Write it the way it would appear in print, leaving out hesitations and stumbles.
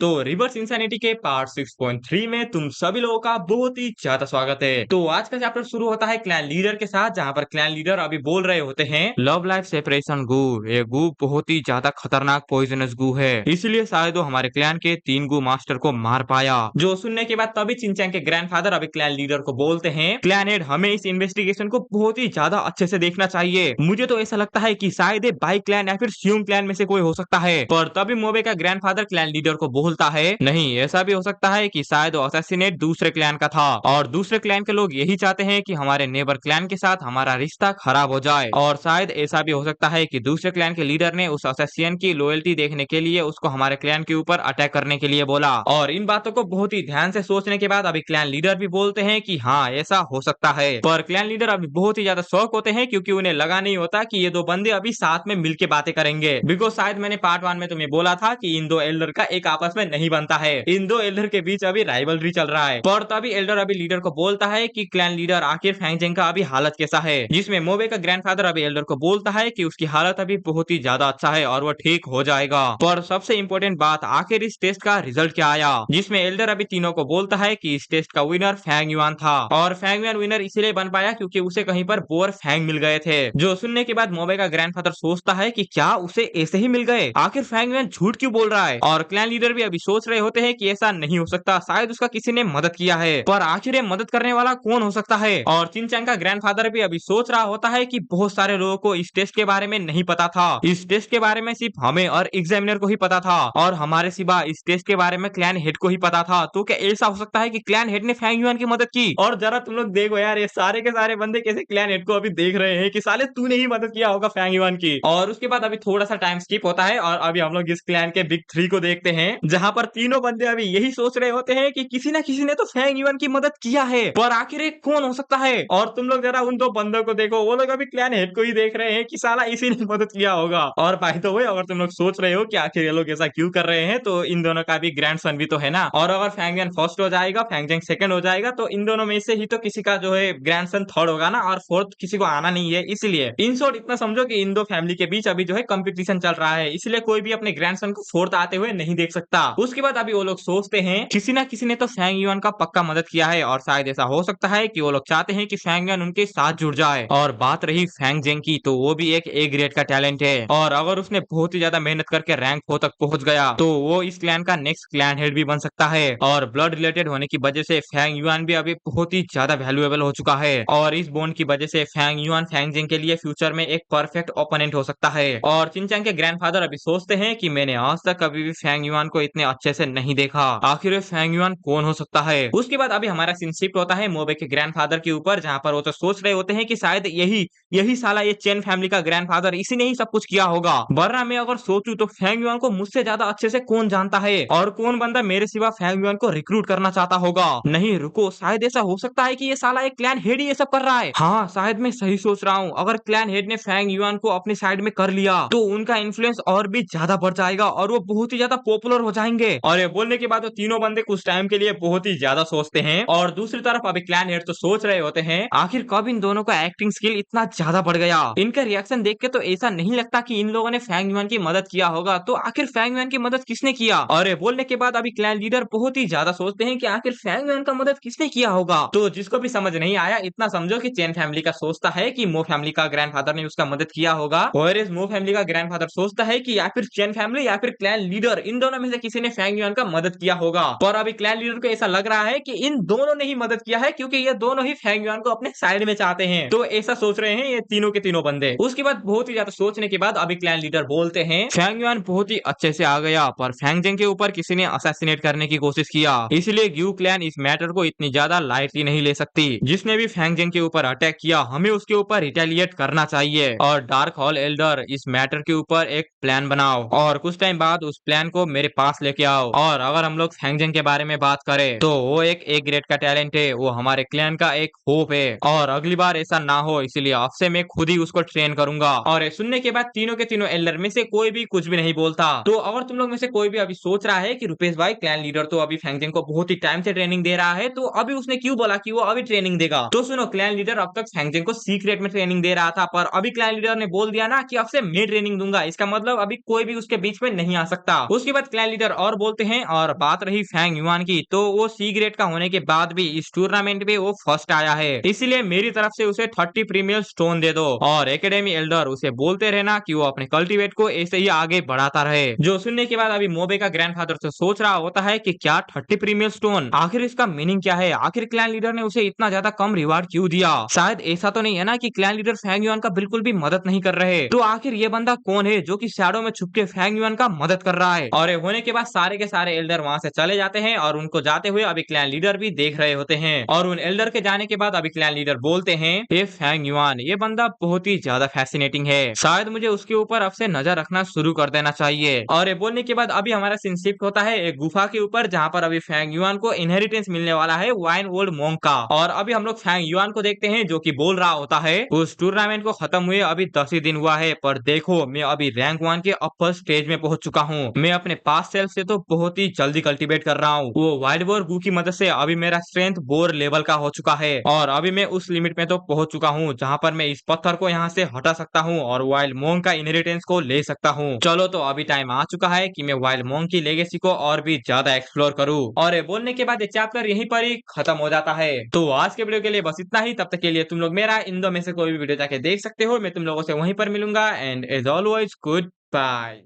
तो reverse insanity के part 6.3 में तुम सभी लोगों का बहुत ही ज्यादा स्वागत है। तो आज का चैप्टर शुरू होता है क्लैन लीडर के साथ, जहां पर क्लैन लीडर अभी बोल रहे होते हैं लव लाइफ सेपरेशन गू। ये गू बहुत ही ज्यादा खतरनाक पॉइजनस गू है, इसलिए शायद वो हमारे क्लैन के 3 गू मास्टर को मार पाया। जो सुनने के बाद तभी चिंचैंग के ग्रैंडफादर अभी क्लैन लीडर को बोलते हैं, क्लैन हेड हमें इस इन्वेस्टिगेशन को बहुत ही ज्यादा अच्छे से देखना चाहिए। मुझे तो ऐसा लगता है कि शायद ये बाई क्लैन या फिर स्यूम क्लैन में से कोई हो सकता है। पर तभी मोबे का ग्रैंडफादर क्लैन लीडर को बोलता है, नहीं ऐसा भी हो सकता है कि शायद वो असैसिनेट दूसरे क्लैन का था और दूसरे क्लैन के लोग यही चाहते हैं कि हमारे नेबर क्लैन के साथ हमारा रिश्ता खराब हो जाए। और शायद ऐसा भी हो सकता है कि दूसरे क्लैन के लीडर ने उस असैसिन की लॉयल्टी देखने के लिए उसको हमारे क्लैन के ऊपर अटैक करने के लिए बोला। और इन बातों को बहुत ही ध्यान से सोचने के बाद अभी क्लैन लीडर भी बोलते हैं कि हाँ ऐसा हो सकता है। पर क्लैन लीडर अभी बहुत ही ज्यादा शौक होते हैं, क्योंकि उन्हें लगा नहीं होता कि ये दो बंदे अभी साथ में मिलके बातें करेंगे। बिकॉज शायद मैंने पार्ट 1 में तुम्हें बोला था कि इन दो एल्डर का एक आपस में नहीं बनता है, इन दो एल्डर के बीच अभी राइवलरी चल रहा है। पर तभी एल्डर अभी लीडर को बोलता है कि क्लैन लीडर आखिर फैंगजेंग का अभी हालत कैसा है, जिसमें मोबे का ग्रैंडफादर अभी एल्डर को बोलता है कि उसकी हालत अभी बहुत ही ज्यादा अच्छा है और वो ठीक हो जाएगा। पर सबसे इम्पोर्टेंट बात, आखिर इस टेस्ट का रिजल्ट क्या आया, जिसमें एल्डर अभी तीनों को बोलता है कि इस टेस्ट का विनर फैंग युआन था। और फैंग युआन विनर इसलिए बन पाया क्योंकि उसे कहीं पर बोर फैंग मिल गए थे। जो सुनने के बाद मोबे का ग्रैंडफादर सोचता है कि क्या उसे ऐसे ही मिल गए, आखिर फैंग युआन झूठ क्यों बोल रहा है। और क्लैन लीडर भी अभी सोच रहे होते हैं कि ऐसा नहीं हो सकता, शायद उसका किसी ने मदद किया है। पर आखिर ये मदद करने वाला कौन हो सकता है। और चिनचैंग का ग्रैंडफादर भी अभी सोच रहा होता है कि बहुत सारे लोगों को इस टेस्ट के बारे में नहीं पता था, इस टेस्ट के बारे में सिर्फ हमें और एग्जामिनर को ही पता था, और हमारे सिवा इस टेस्ट के बारे में क्लैन हेड को ही पता था। तो क्या ऐसा हो सकता है कि क्लैन हेड ने फैंग युआन की मदद की। और जरा तुम लोग देखो यार, ये सारे के सारे बंदे कैसे क्लैन हेड को अभी देख रहे हैं कि साले तूने ही मदद किया होगा फैंग युआन की। और उसके बाद अभी थोड़ा सा टाइम स्किप होता है और अभी हम लोग इस क्लैन के बिग 3 को देखते हैं, जहां पर तीनों बंदे अभी यही सोच रहे होते हैं कि किसी ना किसी ने तो फैंग युआन की मदद किया है, पर आखिर ये कौन हो सकता है। और तुम लोग जरा उन दो बंदों को देखो, वो लोग अभी क्लैन हेड को ही देख रहे हैं कि साला इसी ने मदद किया होगा। और भाई तो भाई, अगर तुम लोग सोच रहे हो कि आखिर ये लोग ऐसा क्यों कर रहे हैं, तो इन दोनों का भी ग्रैंडसन भी तो है ना। और अगर फैंग युआन फर्स्ट हो जाएगा, फैंगजेंग सेकंड हो जाएगा, तो इन दोनों में से ही तो किसी का जो है ग्रैंडसन थर्ड होगा ना, और फोर्थ किसी को आना नहीं है। इसलिए इन शॉर्ट इतना समझो कि इन दो फैमिली के बीच अभी जो है कंपटीशन चल रहा है, इसलिए कोई भी अपने ग्रैंडसन को फोर्थ आते हुए नहीं देख सकता। उसके बाद अभी वो लोग सोचते हैं किसी ना किसी ने तो फैंग युआन का पक्का मदद किया है, और शायद ऐसा हो सकता है कि वो लोग चाहते हैं कि फैंग युआन उनके साथ जुड़ जाए। और बात रही फैंग जेंग की, तो वो भी एक ए ग्रेड का टैलेंट है, और अगर उसने बहुत ही ज्यादा मेहनत करके रैंक 4 तक पहुंच गया तो वो इस क्लैन का नेक्स्ट क्लैन हेड भी बन सकता है। और ब्लड रिलेटेड होने की वजह से फैंग युआन भी अभी बहुत ही ज्यादा वैल्यूएबल हो चुका है, और इस बॉन्ड की वजह से फैंग युआन फैंग जेंग के लिए फ्यूचर में एक परफेक्ट ओपोनेंट हो सकता है। और चिनचैंग के ग्रैंडफादर अभी सोचते हैं कि मैंने आज तक कभी भी फैंग युआन को इतने अच्छे से नहीं देखा, आखिर फैंग युआन कौन हो सकता है। उसके बाद अभी हमारा सीन शिफ्ट होता है मोबे के ग्रैंडफादर के ऊपर, जहां पर वो तो सोच रहे होते हैं कि शायद यही यही साला ये चेन फैमिली का ग्रैंडफादर, इसी ने ही सब कुछ किया होगा। वरना मैं अगर सोचूं तो फैंग युआन को मुझसे ज्यादा अच्छे से कौन जानता है, और कौन बंदा मेरे सिवा फैंग युआन को रिक्रूट करना चाहता होगा। नहीं रुको, शायद ऐसा हो सकता है कि ये साला एक क्लैन हेड ही ये सब कर रहा है। हाँ शायद मैं सही सोच रहा हूँ, अगर क्लैन हेड ने फैंग युआन को अपने साइड में कर लिया तो उनका इन्फ्लुएंस और भी ज्यादा बढ़ जाएगा और वो बहुत ही ज्यादा पॉपुलर हो जाएंगे। और ये बोलने के बाद वो तीनों बंदे कुछ टाइम के लिए बहुत ही ज्यादा सोचते हैं। और दूसरी तरफ अभी क्लैन हेड तो सोच रहे होते हैं आखिर कब इन दोनों का एक्टिंग स्किल इतना ज्यादा बढ़ गया। इनका रिएक्शन देख के तो ऐसा नहीं लगता कि इन लोगों ने फैंग युआन की मदद किया होगा, तो आखिर फैंग युआन की मदद किसने किया। और ये बोलने के बाद अभी क्लैन लीडर बहुत ही ज्यादा सोचते हैं कि आखिर फैंग युआन का मदद किसने किया होगा। तो जिसको भी समझ नहीं आया, इतना समझो कि चेन फैमिली का सोचता है कि मो फैमिली का ग्रैंडफादर ने उसका मदद किया होगा, और इस मो फैमिली का ग्रैंडफादर सोचता है कि या फिर चेन फैमिली या फिर क्लैन लीडर, इन दोनों में से किसी ने फैंग युआन का मदद किया होगा। पर अभी क्लैन लीडर को ऐसा लग रहा है कि इन दोनों ने ही मदद किया है, क्योंकि ये दोनों ही फैंग युआन को अपने साइड में चाहते हैं। तो ऐसा सोच रहे हैं ये तीनों के तीनों बंदे। उसके बाद बहुत ही ज्यादा सोचने के बाद अभी क्लैन लीडर बोलते हैं फैंग युआन बहुत ही अच्छे से आ गया, पर फैंग जेंग के ऊपर किसी ने असैसिनेट करने की कोशिश किया, इसलिए ग्यू क्लैन इस मैटर को इतनी ज्यादा लाइटली नहीं ले सकती। जिसने भी फैंग जेंग के ऊपर अटैक किया, हमें उसके ऊपर रिटेलिएट करना चाहिए। और डार्क हॉल एल्डर, इस मैटर के ऊपर एक प्लान बनाओ और कुछ टाइम बाद उस प्लान को मेरे पास लेके आओ। और अगर हम लोग फैंग जेंग के बारे में बात करें तो वो एक ए ग्रेड का टैलेंट है, वो हमारे क्लैन का एक होप है, और अगली बार ऐसा ना हो इसलिए अब से मैं खुद ही उसको ट्रेन करूंगा। और सुनने के बाद तीनों के तीनों एल्डर में से कोई भी कुछ भी नहीं बोलता। तो अगर तुम लोग में से कोई भी अभी सोच रहा है कि रुपेश भाई क्लैन लीडर तो अभी फैंग जेंग को बहुत ही टाइम से ट्रेनिंग दे रहा है, तो अभी उसने क्यों बोला कि वो अभी ट्रेनिंग देगा। तो सुनो, क्लैन लीडर अब तक फैंग जेंग को सीक्रेट में ट्रेनिंग दे रहा था, पर अभी क्लैन लीडर ने बोल दिया ना कि अब से मैं ट्रेनिंग दूंगा, इसका मतलब अभी कोई भी उसके बीच में नहीं आ सकता। उसके बाद क्लैन लीडर लीडर और बोलते हैं। और बात रही फैंग युआन की, तो वो सी ग्रेड का होने के बाद भी इस टूर्नामेंट में वो फर्स्ट आया है, इसलिए मेरी तरफ से उसे 30 प्रीमियर स्टोन दे दो। और एकेडमी एल्डर उसे बोलते रहना कि वो अपने कल्टीवेट को ऐसे ही आगे बढ़ाता रहे। जो सुनने के बाद अभी मोबे का ग्रैंडफादर से सोच रहा होता है कि क्या 30 प्रीमियर स्टोन, आखिर इसका मीनिंग क्या है? आखिर क्लैन लीडर ने उसे इतना ज्यादा कम रिवार्ड क्यों दिया? शायद ऐसा तो नहीं है ना कि क्लैन लीडर फैंग युआन का बिल्कुल भी मदद नहीं कर रहे। तो आखिर ये बंदा कौन है जो कि शैडो में छुप के फैंग युआन का मदद कर रहा है? और ये होने के बाद सारे के सारे एल्डर वहां से चले जाते हैं और उनको जाते हुए अभी क्लैन लीडर भी देख रहे होते हैं। और उन एल्डर के जाने के बाद अभी क्लैन लीडर बोलते हैं, ये फैंग युआन, ये बंदा बहुत ही ज्यादा फैसिनेटिंग है, शायद मुझे उसके ऊपर अब से नजर रखना शुरू कर देना चाहिए। और ये बोलने के बाद अभी हमारा सीन शिफ्ट होता है एक गुफा के ऊपर, जहाँ पर अभी फैंग युआन को इनहेरिटेंस मिलने वाला है वाइन ओल्ड मोंग का। और अभी हम लोग फैंग युआन को देखते हैं जो कि बोल रहा होता है, उस टूर्नामेंट को खत्म हुए अभी 10 ही दिन हुआ है, पर देखो मैं अभी रैंक 1 के अपर स्टेज में पहुंच चुका हूँ। मैं अपने पास सेल्फ से तो बहुत ही जल्दी कल्टीवेट कर रहा हूँ। वो वाइल्ड बोर गू की मदद से अभी मेरा स्ट्रेंथ बोर लेवल का हो चुका है, और अभी मैं उस लिमिट में तो पहुंच चुका हूँ जहाँ पर मैं इस पत्थर को यहाँ से हटा सकता हूँ और वाइल्ड मोंग का इनहेरिटेंस को ले सकता हूँ। चलो तो अभी टाइम आ चुका है कि मैं वाइल्ड मोंग की लेगेसी को और भी ज्यादा एक्सप्लोर करूँ। और ये बोलने के बाद ये चैप्टर यहीं पर ही खत्म हो जाता है। तो आज के वीडियो के लिए बस इतना ही। तब तक के लिए तुम लोग मेरा इन दो में से कोई भी वीडियो जाके देख सकते हो। मैं तुम लोगों से वहीं पर मिलूंगा। And as always good bye.